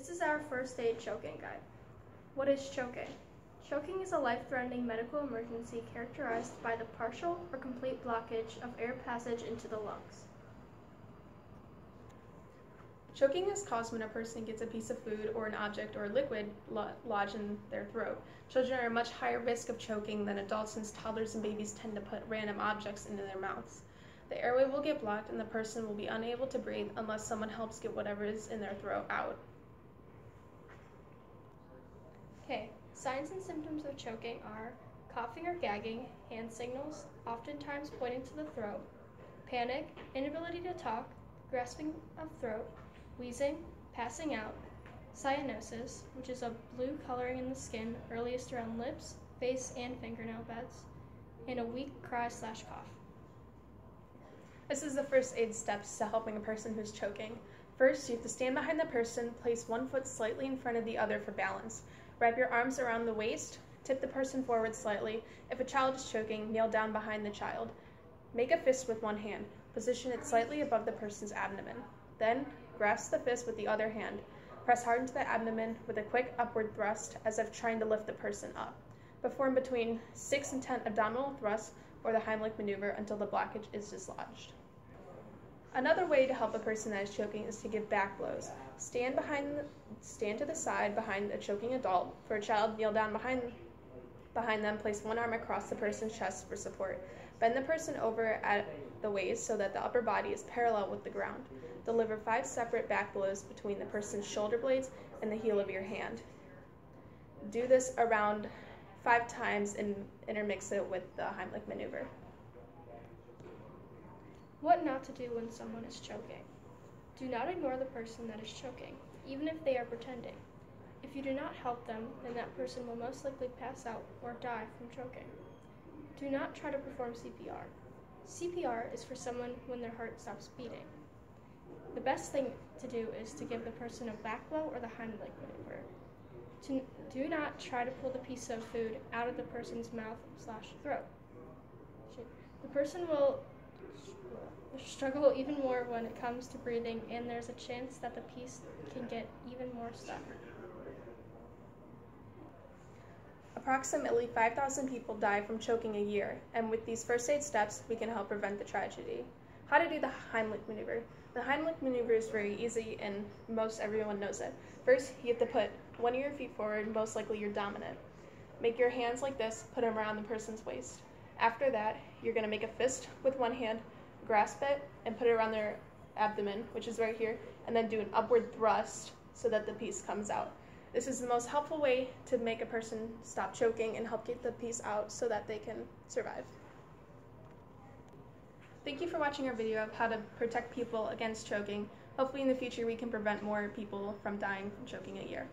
This is our first aid choking guide. What is choking? Choking is a life-threatening medical emergency characterized by the partial or complete blockage of air passage into the lungs. Choking is caused when a person gets a piece of food or an object or liquid lodged in their throat. Children are at a much higher risk of choking than adults since toddlers and babies tend to put random objects into their mouths. The airway will get blocked and the person will be unable to breathe unless someone helps get whatever is in their throat out. Okay, signs and symptoms of choking are coughing or gagging, hand signals, oftentimes pointing to the throat, panic, inability to talk, grasping of throat, wheezing, passing out, cyanosis, which is a blue coloring in the skin, earliest around lips, face, and fingernail beds, and a weak cry/cough. This is the first aid steps to helping a person who's choking. First, you have to stand behind the person, place one foot slightly in front of the other for balance. Wrap your arms around the waist, tip the person forward slightly. If a child is choking, kneel down behind the child. Make a fist with one hand. Position it slightly above the person's abdomen. Then, grasp the fist with the other hand. Press hard into the abdomen with a quick upward thrust as if trying to lift the person up. Perform between 6 and 10 abdominal thrusts or the Heimlich maneuver until the blockage is dislodged. Another way to help a person that is choking is to give back blows. Stand to the side behind a choking adult. For a child, kneel down behind them, place one arm across the person's chest for support. Bend the person over at the waist so that the upper body is parallel with the ground. Deliver 5 separate back blows between the person's shoulder blades and the heel of your hand. Do this around 5 times and intermix it with the Heimlich maneuver. What not to do when someone is choking. Do not ignore the person that is choking, even if they are pretending. If you do not help them, then that person will most likely pass out or die from choking. Do not try to perform CPR. CPR is for someone when their heart stops beating. The best thing to do is to give the person a back blow or the Heimlich maneuver. Do not try to pull the piece of food out of the person's mouth/throat. The person will struggle even more when it comes to breathing, and there's a chance that the piece can get even more stuck. Approximately 5,000 people die from choking a year, and with these first aid steps, we can help prevent the tragedy. How to do the Heimlich maneuver. The Heimlich maneuver is very easy and most everyone knows it. First, you have to put one of your feet forward, most likely you're dominant. Make your hands like this, put them around the person's waist. After that, you're going to make a fist with one hand, grasp it, and put it around their abdomen, which is right here, and then do an upward thrust so that the piece comes out. This is the most helpful way to make a person stop choking and help get the piece out so that they can survive. Thank you for watching our video of how to protect people against choking. Hopefully in the future we can prevent more people from dying from choking a year.